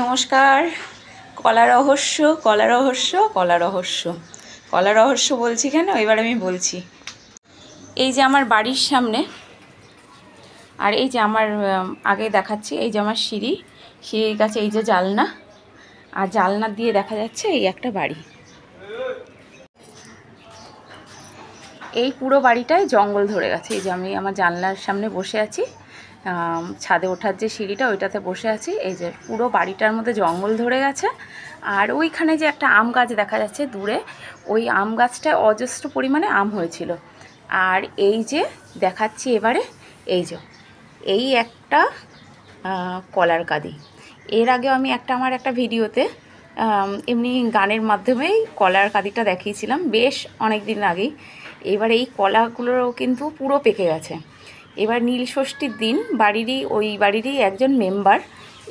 নমস্কার। কলা রহস্য কলা রহস্য কলা রহস্য কলা রহস্য বলছি কেন, এবার আমি বলছি। এই যে আমার বাড়ির সামনে, আর এই যে আমার আগে দেখাচ্ছি, এই যে আমার সিঁড়ির কাছে এই যে জালনা, আর জালনা দিয়ে দেখা যাচ্ছে এই একটা বাড়ি। এই পুরো বাড়িটায় জঙ্গল ধরে গেছে। এই যে আমি আমার জানলার সামনে বসে আছি, ছাদে ওঠার যে সিঁড়িটা ওইটাতে বসে আছি। এই যে পুরো বাড়িটার মধ্যে জঙ্গল ধরে গেছে। আর ওইখানে যে একটা আম গাছ দেখা যাচ্ছে দূরে, ওই আম গাছটায় অজস্র পরিমাণে আম হয়েছিল। আর এই যে দেখাচ্ছি এবারে, এই যে এই একটা কলার কাঁদি। এর আগেও আমি আমার একটা ভিডিওতে এমনি গানের মাধ্যমেই কলার কাঁদিটা দেখিয়েছিলাম, বেশ অনেক দিন আগেই। এবার এই কলাগুলোও কিন্তু পুরো পেকে গেছে। এবার নীল ষষ্ঠীর দিন ওই বাড়িরই একজন মেম্বার,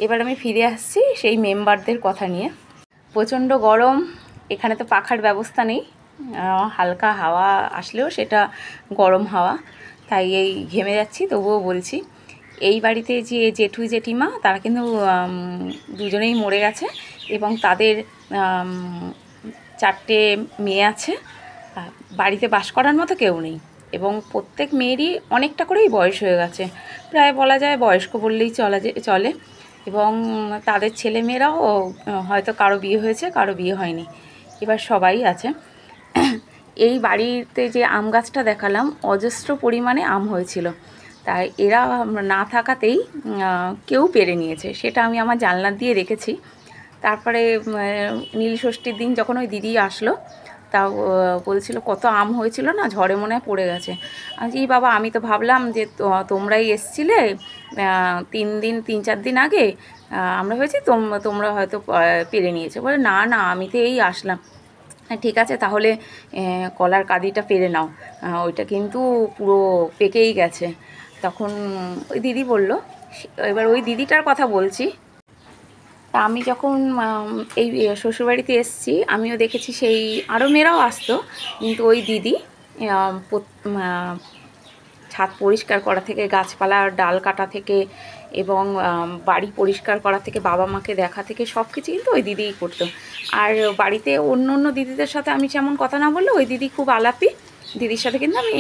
এবার আমি ফিরে আসছি সেই মেম্বারদের কথা নিয়ে। প্রচণ্ড গরম, এখানে তো পাখার ব্যবস্থা নেই, হালকা হাওয়া আসলেও সেটা গরম হাওয়া, তাই এই ঘেমে যাচ্ছি। তবুও বলছি, এই বাড়িতে যে জেঠু জেঠিমা তারা কিন্তু দুজনেই মরে গেছে, এবং তাদের 4টে মেয়ে আছে। বাড়িতে বাস করার মতো কেউ নেই, এবং প্রত্যেক মেয়েরই অনেকটা করেই বয়স হয়ে গেছে, প্রায় বলা যায় বয়স্ক বললেই চলে। এবং তাদের ছেলেমেয়েরাও হয়তো কারো বিয়ে হয়েছে, কারো বিয়ে হয়নি, এবার সবাই আছে। এই বাড়িতে যে আম গাছটা দেখালাম, অজস্র পরিমাণে আম হয়েছিল, তাই এরা না থাকাতেই কেউ পেরে নিয়েছে, সেটা আমি আমার জানলা দিয়ে রেখেছি। তারপরে নীল ষষ্ঠীর দিন যখন ওই দিদি আসলো, তাও বলছিল কত আম হয়েছিল না, ঝড়ে মনে হয় পড়ে গেছে। আমি বাবা, আমি তো ভাবলাম যে তোমরাই এসছিলে 3-4 দিন আগে, আমরা হয়েছি তোমরা হয়তো পেরে নিয়েছো। বলে না না, আমি তো এই আসলাম। ঠিক আছে, তাহলে কলার কাঁদিটা পেরে নাও, ওইটা কিন্তু পুরো পেকেই গেছে। তখন ওই দিদি বলল, এবার ওই দিদিটার কথা বলছি। তা আমি যখন এই শ্বশুরবাড়িতে এসেছি, আমিও দেখেছি সেই আরও মেয়েরাও আসতো, কিন্তু ওই দিদি ছাদ পরিষ্কার করা থেকে, গাছপালার ডাল কাটা থেকে, এবং বাড়ি পরিষ্কার করা থেকে, বাবা মাকে দেখা থেকে সব কিছু কিন্তু ওই দিদিই করতো। আর বাড়িতে অন্য দিদিদের সাথে আমি যেমন কথা না বললে, ওই দিদি খুব আলাপি। দিদির সাথে কিন্তু আমি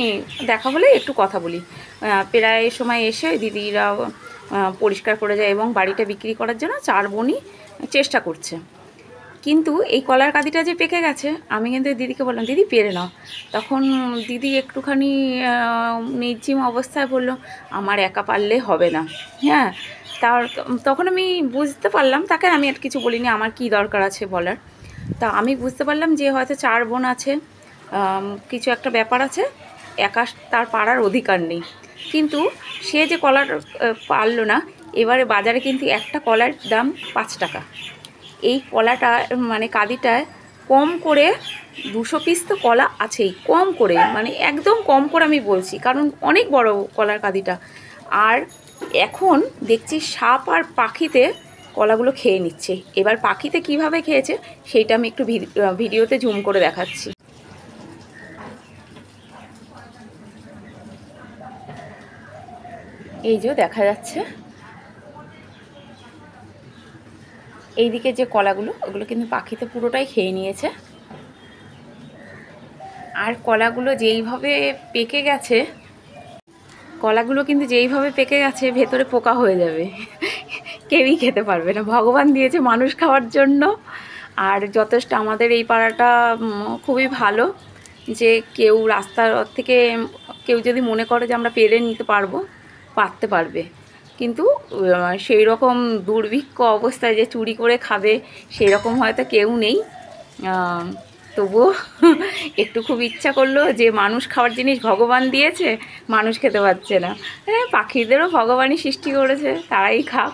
দেখা হলে একটু কথা বলি। প্রায় সময় এসে ওই দিদিরা পরিষ্কার করে যায়, এবং বাড়িটা বিক্রি করার জন্য 4 বোনই চেষ্টা করছে। কিন্তু এই কলার কাঁদিটা যে পেকে গেছে, আমি কিন্তু দিদিকে বললাম, দিদি পেরে নাও। তখন দিদি একটুখানি নির্জীব অবস্থায় বলল, আমার একা পারলে হবে না। হ্যাঁ, তখন আমি বুঝতে পারলাম, তাকে আমি আর কিছু বলিনি, আমার কি দরকার আছে বলার। তা আমি বুঝতে পারলাম যে হয়তো 4 বোন আছে, কিছু একটা ব্যাপার আছে, একা তার পারার অধিকার নেই। কিন্তু সে যে কলার পারলো না, এবারে বাজারে কিন্তু একটা কলার দাম 5 টাকা। এই কলাটা মানে কাঁদিটায় কম করে 200 পিস তো কলা আছেই, কম করে, মানে একদম কম করে আমি বলছি, কারণ অনেক বড় কলার কাঁদিটা। আর এখন দেখছি সাপ আর পাখিতে কলাগুলো খেয়ে নিচ্ছে। এবার পাখিতে কিভাবে খেয়েছে সেইটা আমি একটু ভিডিওতে জুম করে দেখাচ্ছি। এই যে দেখা যাচ্ছে, এইদিকে যে কলাগুলো, ওগুলো কিন্তু পাখিতে পুরোটাই খেয়ে নিয়েছে। আর কলাগুলো যেইভাবে পেকে গেছে, ভেতরে পোকা হয়ে যাবে, কেউই খেতে পারবে না। ভগবান দিয়েছে মানুষ খাওয়ার জন্য। আর যথেষ্ট আমাদের এই পাড়াটা খুবই ভালো, যে কেউ রাস্তার থেকে কেউ যদি মনে করে যে আমরা পেরে নিতে পারতে পারবে, কিন্তু সেই রকম দুর্ভিক্ষ অবস্থায় যে চুরি করে খাবে সেই রকম হয়তো কেউ নেই। তবুও একটু খুব ইচ্ছা করলো যে মানুষ খাওয়ার জিনিস ভগবান দিয়েছে, মানুষ খেতে পারছে না। হ্যাঁ, পাখিদেরও ভগবানই সৃষ্টি করেছে, তারাই খাক।